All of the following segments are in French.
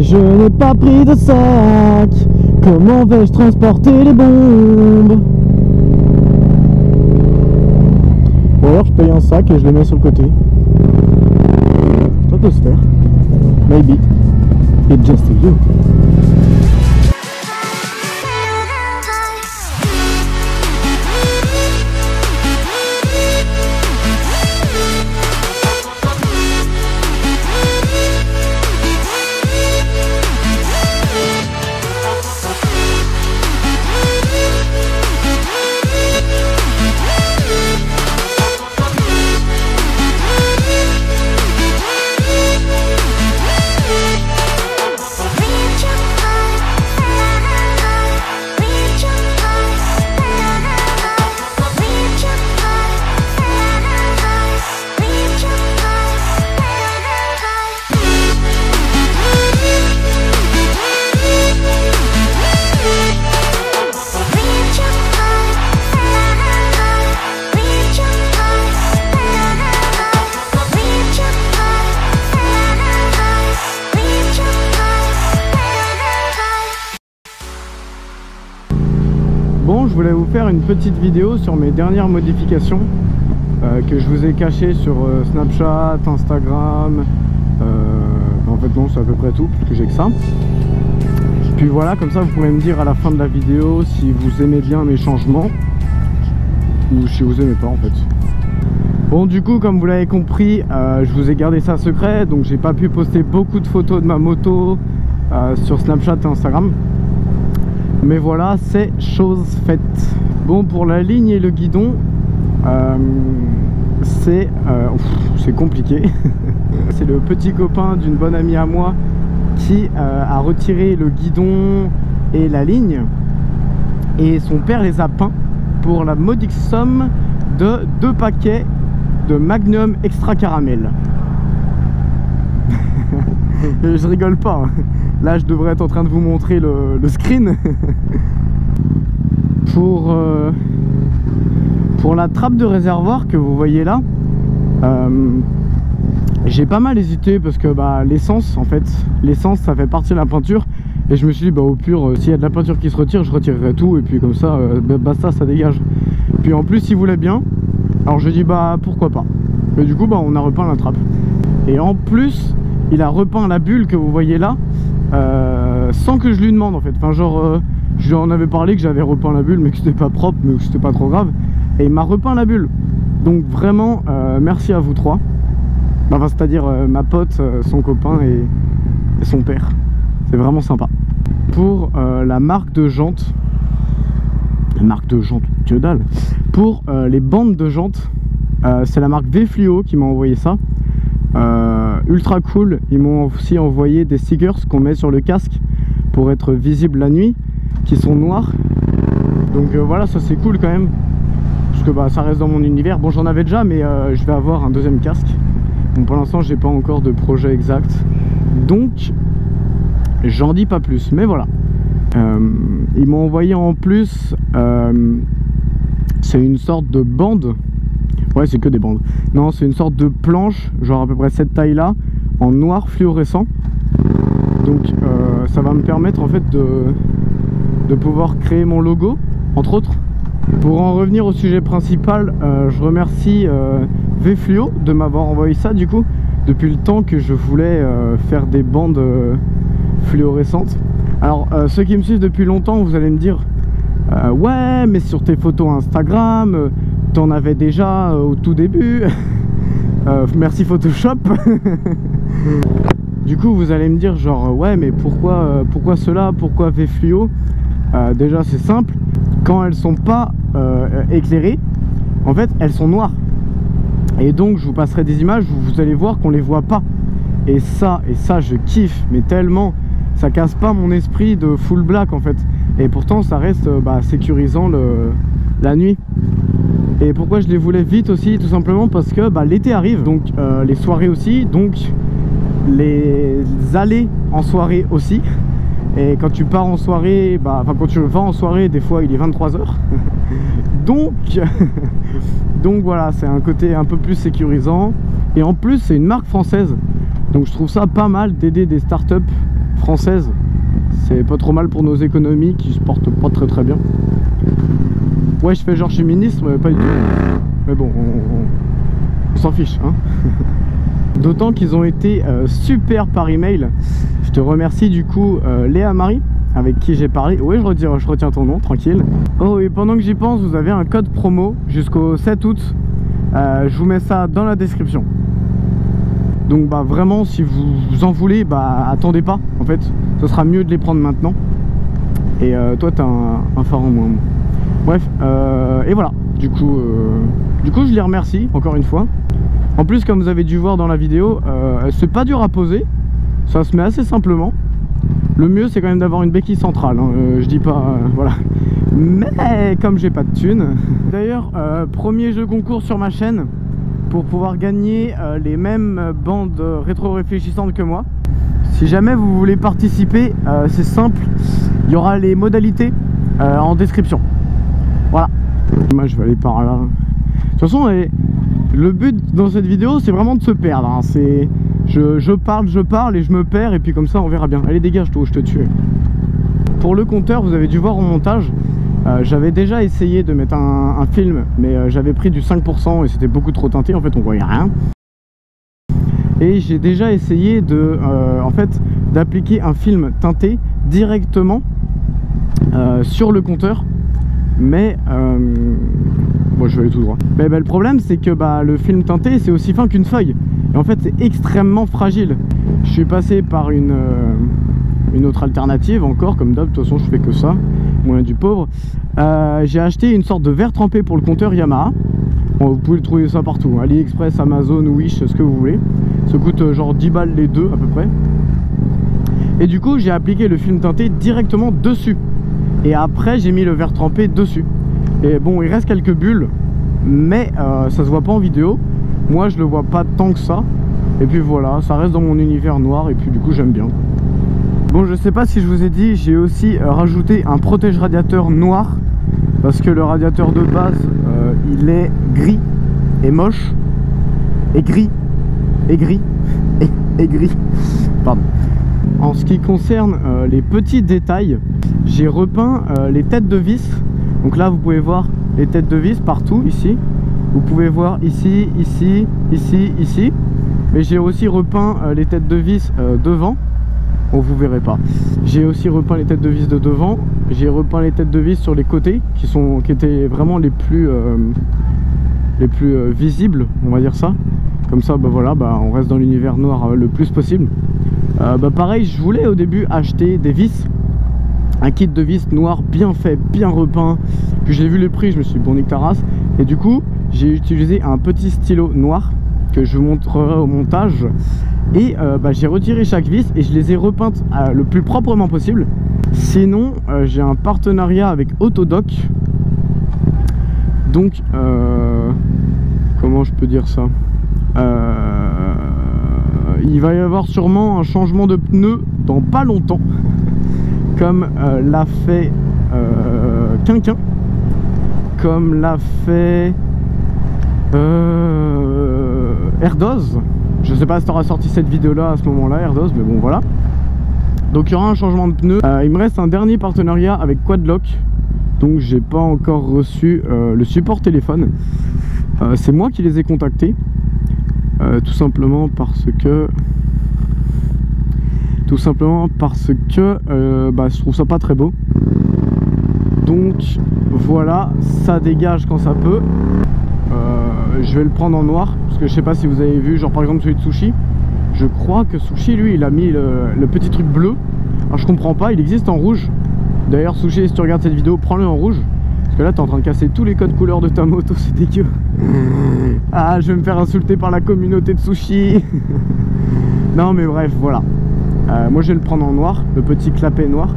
Et je n'ai pas pris de sac. Comment vais-je transporter les bombes? Ou alors je paye un sac et je le mets sur le côté. Ça peut se faire. Maybe. It's just a you. Bon, je voulais vous faire une petite vidéo sur mes dernières modifications que je vous ai cachées sur Snapchat, Instagram. En fait non, c'est à peu près tout, parce que j'ai que ça. Puis voilà, comme ça vous pourrez me dire à la fin de la vidéo si vous aimez bien mes changements ou si vous aimez pas en fait. Bon, du coup, comme vous l'avez compris, je vous ai gardé ça secret, donc j'ai pas pu poster beaucoup de photos de ma moto sur Snapchat et Instagram. Mais voilà, c'est chose faite. Bon, pour la ligne et le guidon, c'est compliqué. C'est le petit copain d'une bonne amie à moi qui a retiré le guidon et la ligne. Et son père les a peints pour la modique somme de 2 paquets de Magnum Extra Caramel. Je rigole pas. Là, je devrais être en train de vous montrer le screen. Pour la trappe de réservoir que vous voyez là, j'ai pas mal hésité parce que l'essence, en fait, l'essence ça fait partie de la peinture. Et je me suis dit, au pire, s'il y a de la peinture qui se retire, je retirerai tout. Et puis comme ça, basta, ça dégage. Puis en plus, il voulait bien. Alors je dis, pourquoi pas. Et du coup, on a repeint la trappe. Et en plus, il a repeint la bulle que vous voyez là. Sans que je lui demande en fait, enfin genre je lui en avais parlé que j'avais repeint la bulle mais que c'était pas propre, mais que c'était pas trop grave, et il m'a repeint la bulle. Donc vraiment merci à vous trois, enfin c'est à dire ma pote, son copain et son père, c'est vraiment sympa. Pour la marque de jantes, que dalle. Pour les bandes de jantes, c'est la marque V-Fluo qui m'a envoyé ça. Ultra cool. Ils m'ont aussi envoyé des stickers qu'on met sur le casque pour être visible la nuit, qui sont noirs. Donc voilà, ça c'est cool quand même, parce que ça reste dans mon univers. Bon, j'en avais déjà, mais je vais avoir un deuxième casque. Donc pour l'instant j'ai pas encore de projet exact, donc j'en dis pas plus, mais voilà. Ils m'ont envoyé en plus c'est une sorte de bande. Ouais, c'est que des bandes. Non, c'est une sorte de planche, genre à peu près cette taille là, en noir fluorescent. Donc ça va me permettre en fait de pouvoir créer mon logo, entre autres. Pour en revenir au sujet principal, je remercie V-Fluo de m'avoir envoyé ça du coup, depuis le temps que je voulais faire des bandes fluorescentes. Alors ceux qui me suivent depuis longtemps, vous allez me dire ouais, mais sur tes photos Instagram t'en avais déjà au tout début. Merci Photoshop. Du coup vous allez me dire genre ouais, mais pourquoi cela, pourquoi V-Fluo? Déjà c'est simple, quand elles sont pas éclairées, en fait elles sont noires, et donc je vous passerai des images où vous allez voir qu'on les voit pas, et ça je kiffe mais tellement, ça casse pas mon esprit de full black en fait, et pourtant ça reste sécurisant la nuit. Et pourquoi je les voulais vite aussi? Tout simplement parce que l'été arrive, donc les soirées aussi, donc les allées en soirée aussi. Et quand tu pars en soirée, quand tu vas en soirée, des fois il est 23 h. Donc voilà, c'est un côté un peu plus sécurisant. Et en plus c'est une marque française, donc je trouve ça pas mal d'aider des startups française. C'est pas trop mal pour nos économies qui se portent pas très bien. Ouais, je fais genre je suis ministre, mais pas du tout. Mais bon, on s'en fiche, hein. D'autant qu'ils ont été super par email. Je te remercie du coup Léa Marie, avec qui j'ai parlé. Oui, je retiens ton nom, tranquille. Oh, et pendant que j'y pense, vous avez un code promo jusqu'au 7 août. Je vous mets ça dans la description. Donc bah vraiment, si vous en voulez, bah attendez pas. En fait, ce sera mieux de les prendre maintenant. Et toi, t'as un phare en moins. Bref, et voilà. Du coup, je les remercie encore une fois. En plus, comme vous avez dû voir dans la vidéo, c'est pas dur à poser. Ça se met assez simplement. Le mieux, c'est quand même d'avoir une béquille centrale, hein. Je dis pas, voilà. Mais comme j'ai pas de thunes. D'ailleurs, premier jeu concours sur ma chaîne pour pouvoir gagner les mêmes bandes rétro-réfléchissantes que moi. Si jamais vous voulez participer, c'est simple. Il y aura les modalités en description. Voilà. Moi, je vais aller par là. De toute façon, le but dans cette vidéo, c'est vraiment de se perdre, hein. C'est je parle et je me perds, et puis comme ça on verra bien. Allez, dégage toi, je te tue. Pour le compteur, vous avez dû voir au montage, j'avais déjà essayé de mettre un film, mais j'avais pris du 5% et c'était beaucoup trop teinté, en fait on voyait rien. Et j'ai déjà essayé de en fait d'appliquer un film teinté directement sur le compteur, mais bon, je vais aller tout droit. Mais le problème, c'est que le film teinté, c'est aussi fin qu'une feuille. Et en fait, c'est extrêmement fragile. Je suis passé par une autre alternative encore, comme d'hab. De toute façon, je fais que ça, moyen du pauvre. J'ai acheté une sorte de verre trempé pour le compteur Yamaha. Bon, vous pouvez le trouver ça partout, hein. AliExpress, Amazon, Wish, ce que vous voulez. Ça coûte genre 10 balles les deux à peu près. Et du coup, j'ai appliqué le film teinté directement dessus. Et après, j'ai mis le verre trempé dessus. Et bon, il reste quelques bulles, mais ça se voit pas en vidéo. Moi, je le vois pas tant que ça. Et puis voilà, ça reste dans mon univers noir. Et puis du coup, j'aime bien. Bon, je sais pas si je vous ai dit, j'ai aussi rajouté un protège radiateur noir. Parce que le radiateur de base, il est gris et moche. Et gris. Et gris. Et gris. Pardon. En ce qui concerne les petits détails, j'ai repeint les têtes de vis. Donc là, vous pouvez voir les têtes de vis partout, ici. Vous pouvez voir ici, ici, ici, ici. Mais j'ai aussi repeint les têtes de vis devant. Bon, vous verrez pas. J'ai aussi repeint les têtes de vis de devant. J'ai repeint les têtes de vis sur les côtés, qui étaient vraiment les plus visibles, on va dire ça. Comme ça, voilà, on reste dans l'univers noir le plus possible. Pareil, je voulais au début acheter des vis. Un kit de vis noir bien fait, bien repeint. Puis j'ai vu les prix, je me suis dit bon, nique ta race. Et du coup, j'ai utilisé un petit stylo noir que je vous montrerai au montage. Et j'ai retiré chaque vis et je les ai repeintes le plus proprement possible. Sinon, j'ai un partenariat avec Autodoc. Donc, comment je peux dire ça, il va y avoir sûrement un changement de pneus dans pas longtemps. Comme l'a fait Quinquin, comme l'a fait Erdoz. Je sais pas si tu auras sorti cette vidéo là à ce moment là, Erdoz, mais bon voilà. Donc il y aura un changement de pneus. Il me reste un dernier partenariat avec Quadlock. Donc j'ai pas encore reçu le support téléphone. C'est moi qui les ai contactés, tout simplement parce que je trouve ça pas très beau. Donc voilà, ça dégage quand ça peut. Je vais le prendre en noir parce que je sais pas si vous avez vu, genre par exemple celui de Sushi. Je crois que Sushi, lui, il a mis le petit truc bleu. Alors je comprends pas, il existe en rouge. D'ailleurs Sushi, si tu regardes cette vidéo, prends-le en rouge. Parce que là, t'es en train de casser tous les codes couleurs de ta moto, c'est dégueu. Ah, je vais me faire insulter par la communauté de Sushi. Non mais bref, voilà. Moi je vais le prendre en noir, le petit clapet noir.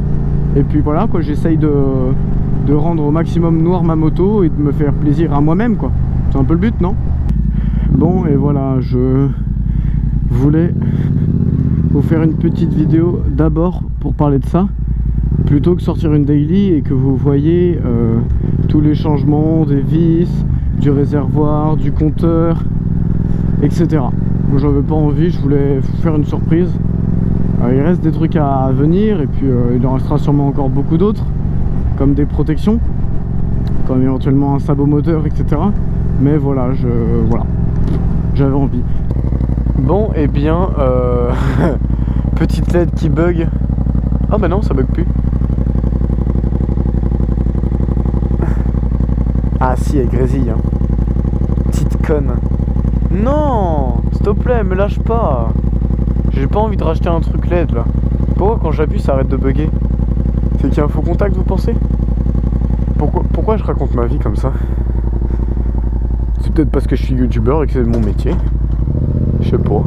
Et puis voilà quoi, j'essaye de rendre au maximum noir ma moto et de me faire plaisir à moi-même quoi. C'est un peu le but, non? Bon, et voilà, je voulais vous faire une petite vidéo d'abord pour parler de ça, plutôt que sortir une daily et que vous voyez tous les changements des vis, du réservoir, du compteur, etc. Moi j'en avais pas envie, je voulais vous faire une surprise. Il reste des trucs à venir et puis il en restera sûrement encore beaucoup d'autres, comme des protections, comme éventuellement un sabot moteur, etc. Mais voilà, voilà, j'avais envie. Bon, et bien, petite LED qui bug. Ah bah non, ça bug plus. Ah si, elle grésille, hein. Petite conne. Non, s'il te plaît, me lâche pas. J'ai pas envie de racheter un truc LED là. Pourquoi quand j'appuie ça arrête de bugger? C'est qu'il y a un faux contact, vous pensez? Pourquoi je raconte ma vie comme ça? C'est peut-être parce que je suis youtubeur et que c'est mon métier. Je sais pas.